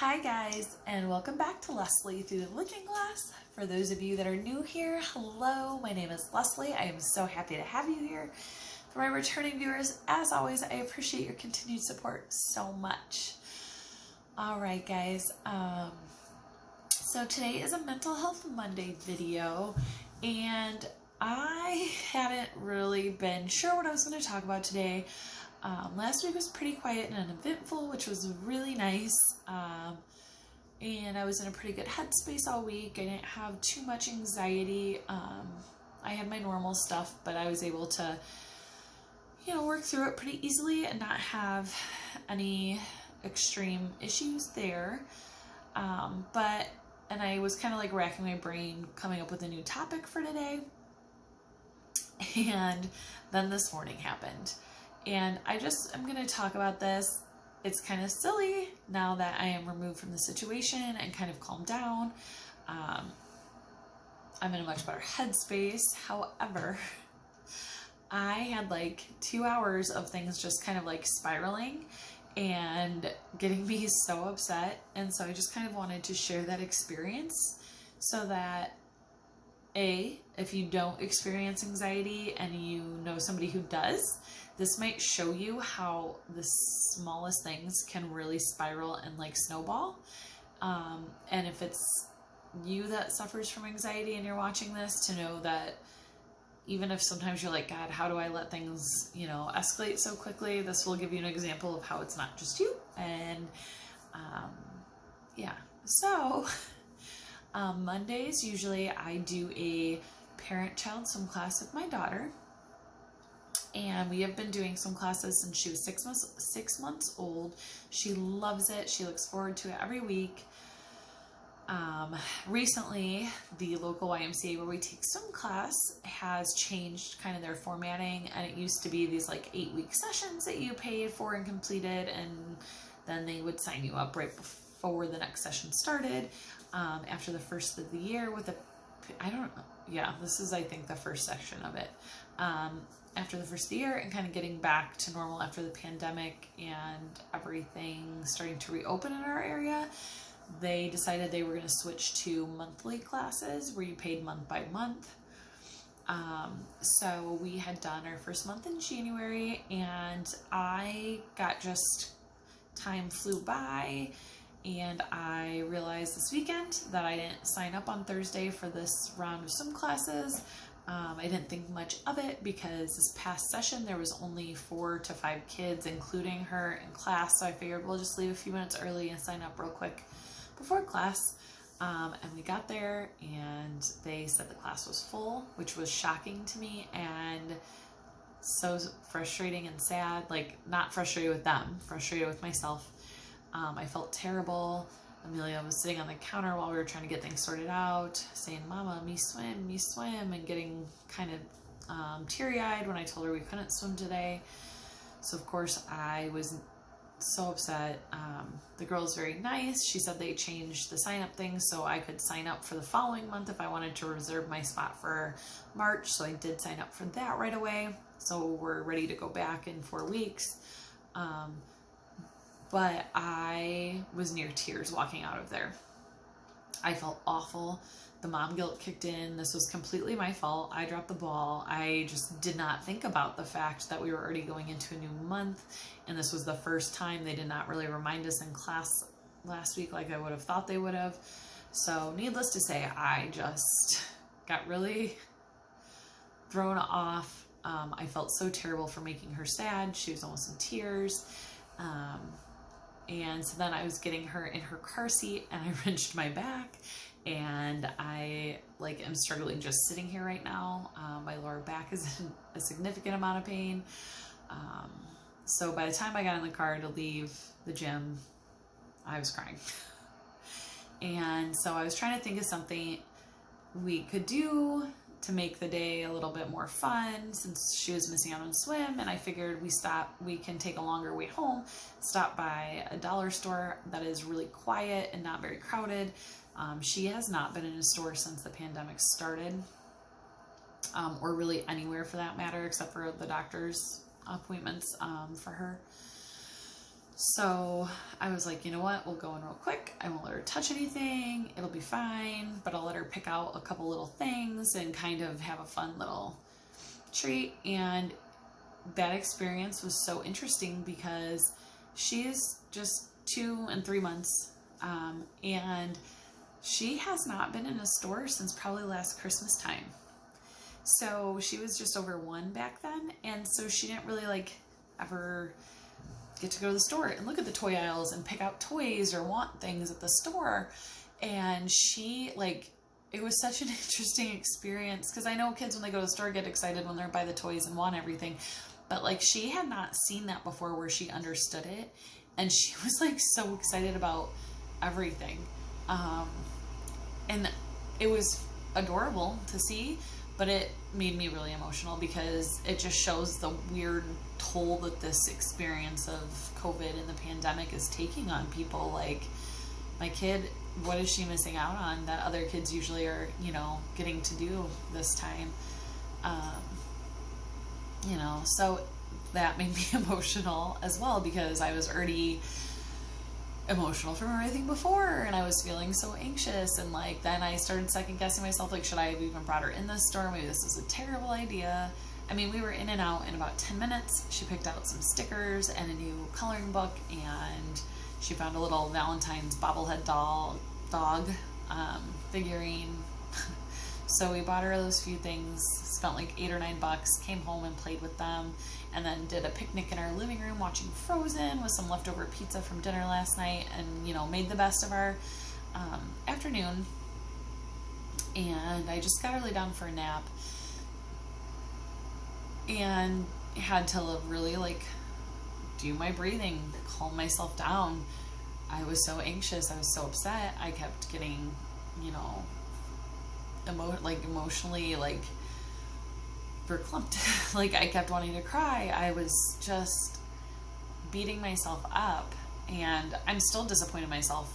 Hi guys, and welcome back to Leslie Through the Looking Glass. For those of you that are new here, hello, my name is Leslie. I am so happy to have you here. For my returning viewers, as always, I appreciate your continued support so much. Alright guys, so today is a Mental Health Monday video, and I hadn't really been sure what I was going to talk about today. Last week was pretty quiet and uneventful, which was really nice. And I was in a pretty good headspace all week. I didn't have too much anxiety. I had my normal stuff, but I was able to, work through it pretty easily and not have any extreme issues there. And I was kind of like racking my brain coming up with a new topic for today. And then this morning happened. And I'm going to talk about this. It's kind of silly now that I am removed from the situation and kind of calmed down. I'm in a much better headspace. However, I had like 2 hours of things just kind of like spiraling and getting me so upset. And so I just kind of wanted to share that experience so that if you don't experience anxiety and you know somebody who does, this might show you how the smallest things can really spiral and like snowball. And if it's you that suffers from anxiety and you're watching this, to know that even if sometimes you're like, God, how do I let things, escalate so quickly? This will give you an example of how it's not just you. And so Mondays, usually I do a parent-child swim class with my daughter. And we have been doing swim classes since she was 6 months old. She loves it. She looks forward to it every week. Recently, the local YMCA where we take swim class has changed kind of their formatting, and it used to be these like 8-week sessions that you paid for and completed, and then they would sign you up right before the next session started. After the first of the year with this is I think the first section of it. After the first of the year and kind of getting back to normal after the pandemic and everything starting to reopen in our area, they decided they were going to switch to monthly classes where you paid month by month. So we had done our first month in January, and time flew by, and I realized this weekend that I didn't sign up on Thursday for this round of swim classes. I didn't think much of it because this past session there was only 4 to 5 kids, including her, in class. So I figured we'll just leave a few minutes early and sign up real quick before class. And we got there and they said the class was full, which was shocking to me and so frustrating and sad. Like, not frustrated with them, frustrated with myself. I felt terrible. Amelia was sitting on the counter while we were trying to get things sorted out, saying, Mama, me swim, and getting kind of teary-eyed when I told her we couldn't swim today. So of course I was so upset. The girl is very nice. She said they changed the sign-up thing so I could sign up for the following month if I wanted to reserve my spot for March. So I did sign up for that right away. So we're ready to go back in 4 weeks. But I was near tears walking out of there. I felt awful. The mom guilt kicked in. This was completely my fault. I dropped the ball. I just did not think about the fact that we were already going into a new month. And this was the first time they did not really remind us in class last week like I would have thought they would have. So needless to say, I just got really thrown off. I felt so terrible for making her sad. She was almost in tears. And so then I was getting her in her car seat and I wrenched my back, and I am struggling just sitting here right now. My lower back is in a significant amount of pain. So by the time I got in the car to leave the gym, I was crying. And so I was trying to think of something we could do to make the day a little bit more fun since she was missing out on swim, and I figured we can take a longer way home, stop by a dollar store that is really quiet and not very crowded. She has not been in a store since the pandemic started, or really anywhere for that matter, except for the doctor's appointments for her. So I was like, you know what, we'll go in real quick. I won't let her touch anything. It'll be fine, but I'll let her pick out a couple little things and kind of have a fun little treat. And that experience was so interesting because she's just 2 and 3 months, and she has not been in a store since probably last Christmas time. So she was just over 1 back then, and so she didn't really like ever get to go to the store and look at the toy aisles and pick out toys or want things at the store. And she like, it was such an interesting experience because I know kids when they go to the store get excited when they're by the toys and want everything, but like she had not seen that before where she understood it, and she was like so excited about everything. And it was adorable to see, but it made me really emotional because it just shows the weird toll that this experience of COVID and the pandemic is taking on people. Like, my kid, what is she missing out on that other kids usually are, you know, getting to do this time? You know, so that made me emotional as well because I was already emotional from everything before, and I was feeling so anxious, and like then I started second guessing myself, like, should I have even brought her in this store? Maybe this is a terrible idea. I mean, we were in and out in about 10 minutes. She picked out some stickers and a new coloring book, and she found a little Valentine's bobblehead dog figurine. So we bought her those few things, spent like $8 or $9, came home and played with them, and then did a picnic in our living room watching Frozen with some leftover pizza from dinner last night, and, you know, made the best of our afternoon. And I just got her laid down for a nap and had to really like do my breathing, calm myself down. I was so anxious. I was so upset. I kept getting, you know, emotionally like verklempt. Like, I kept wanting to cry. I was just beating myself up, and I'm still disappointed in myself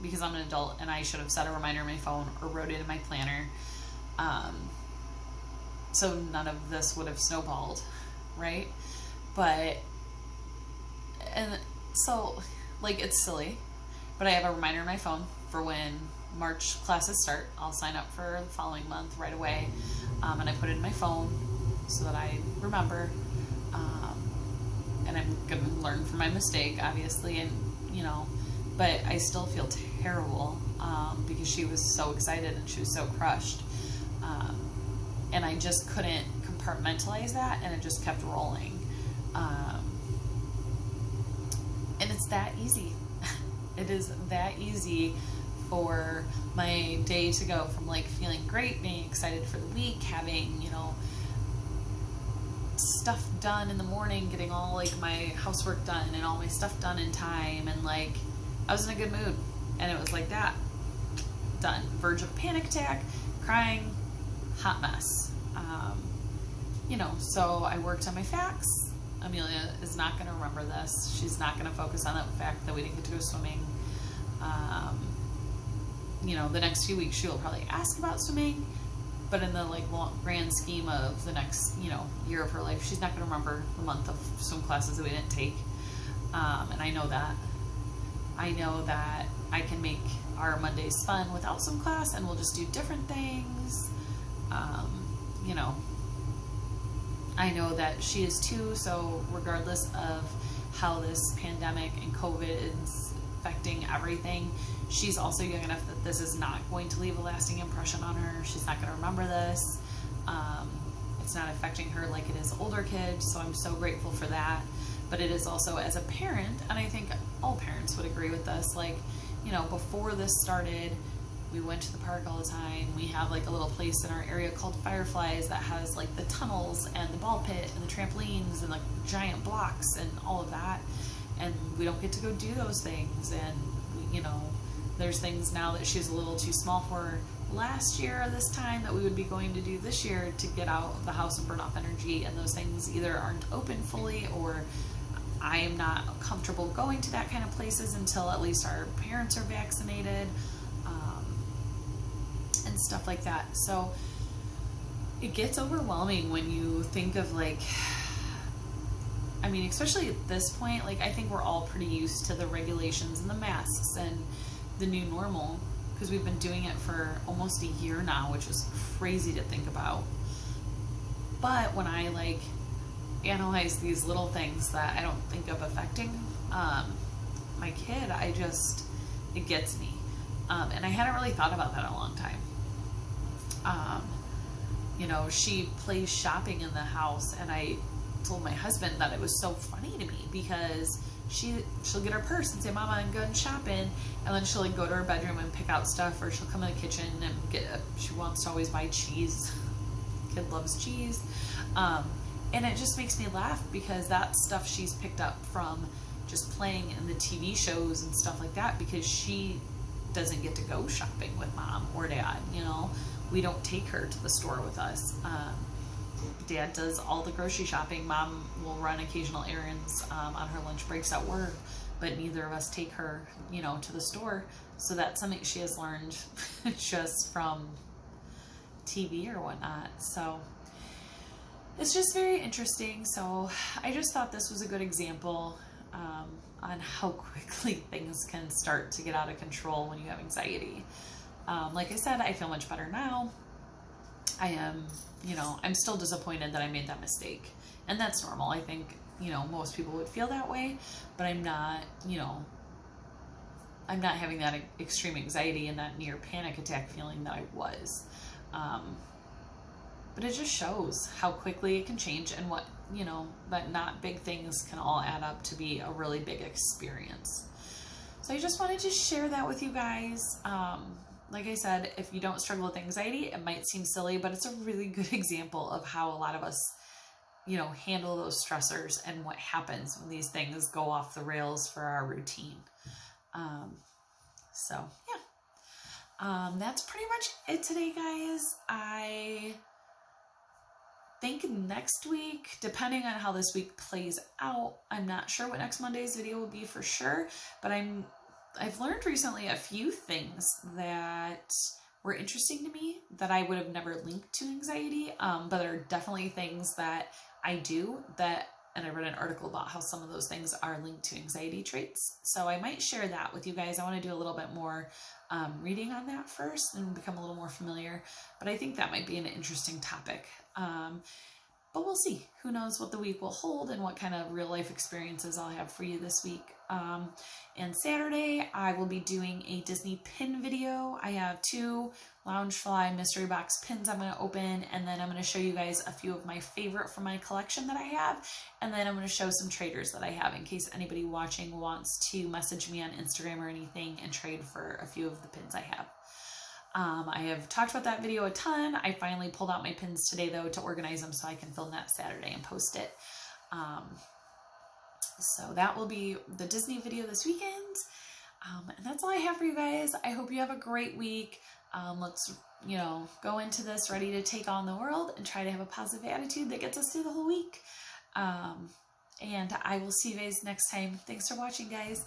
because I'm an adult and I should have set a reminder on my phone or wrote it in my planner. So none of this would have snowballed, right? But, and so, like, it's silly, but I have a reminder on my phone for when March classes start. I'll sign up for the following month right away, and I put it in my phone so that I remember, and I'm going to learn from my mistake, obviously, and, you know, but I still feel terrible, because she was so excited and she was so crushed, and I just couldn't compartmentalize that, and it just kept rolling, and it's that easy. It is that easy for my day to go from like feeling great, being excited for the week, having, you know, stuff done in the morning, getting all like my housework done and all my stuff done in time, and like I was in a good mood, and it was like that, done, verge of panic attack, crying, hot mess. You know, so I worked on my facts. Amelia is not going to remember this. She's not going to focus on the fact that we didn't get to go swimming. You know, the next few weeks she will probably ask about swimming, but in the like long, grand scheme of the next, you know, year of her life, she's not going to remember the month of swim classes that we didn't take. And I know that. I know that I can make our Mondays fun without swim class, and we'll just do different things. You know, I know that she is too, so regardless of how this pandemic and COVID is affecting everything, she's also young enough that this is not going to leave a lasting impression on her. She's not going to remember this. It's not affecting her like it is older kids, so I'm so grateful for that. But it is also, as a parent, and I think all parents would agree with this, like, you know, before this started, we went to the park all the time. We have like a little place in our area called Fireflies that has like the tunnels and the ball pit and the trampolines and like giant blocks and all of that. And we don't get to go do those things. And, you know, there's things now that she's a little too small for last year this time that we would be going to do this year to get out of the house and burn off energy. And those things either aren't open fully, or I am not comfortable going to that kind of places until at least our parents are vaccinated. And stuff like that. So it gets overwhelming when you think of like I mean, especially at this point, like I think we're all pretty used to the regulations and the masks and the new normal, because we've been doing it for almost a year now, which is crazy to think about. But when I like analyze these little things that I don't think of affecting my kid, it gets me. And I hadn't really thought about that in a long time. You know, she plays shopping in the house, and I told my husband that it was so funny to me because she'll get her purse and say, Mama, I'm going shopping, and then she'll like go to her bedroom and pick out stuff, or she'll come in the kitchen and she wants to always buy cheese. Kid loves cheese. And it just makes me laugh because that's stuff she's picked up from just playing in the TV shows and stuff like that, because she doesn't get to go shopping with Mom or Dad. You know, we don't take her to the store with us. Dad does all the grocery shopping. Mom will run occasional errands on her lunch breaks at work, but neither of us take her, you know, to the store. So that's something she has learned just from TV or whatnot. So it's just very interesting. So I just thought this was a good example on how quickly things can start to get out of control when you have anxiety. Like I said, I feel much better now. I am, you know, I'm still disappointed that I made that mistake. And that's normal. I think, you know, most people would feel that way, but I'm not, you know, I'm not having that extreme anxiety and that near panic attack feeling that I was. But it just shows how quickly it can change, and what, you know, that not big things can all add up to be a really big experience. So I just wanted to share that with you guys. Like I said, if you don't struggle with anxiety, it might seem silly, but it's a really good example of how a lot of us, you know, handle those stressors and what happens when these things go off the rails for our routine. So yeah, that's pretty much it today, guys. I think next week, depending on how this week plays out, I'm not sure what next Monday's video will be for sure, but I've learned recently a few things that were interesting to me that I would have never linked to anxiety, but there are definitely things that I do and I read an article about how some of those things are linked to anxiety traits. So I might share that with you guys. I want to do a little bit more reading on that first and become a little more familiar, but I think that might be an interesting topic. But we'll see. Who knows what the week will hold and what kind of real life experiences I'll have for you this week. And Saturday, I will be doing a Disney pin video. I have 2 Loungefly mystery box pins I'm going to open, and then I'm going to show you guys a few of my favorite from my collection that I have, and then I'm going to show some traders that I have in case anybody watching wants to message me on Instagram or anything and trade for a few of the pins I have. I have talked about that video a ton. I finally pulled out my pins today, though, to organize them so I can film that Saturday and post it. So that will be the Disney video this weekend. And that's all I have for you guys. I hope you have a great week. Let's, you know, go into this ready to take on the world and try to have a positive attitude that gets us through the whole week. And I will see you guys next time. Thanks for watching, guys.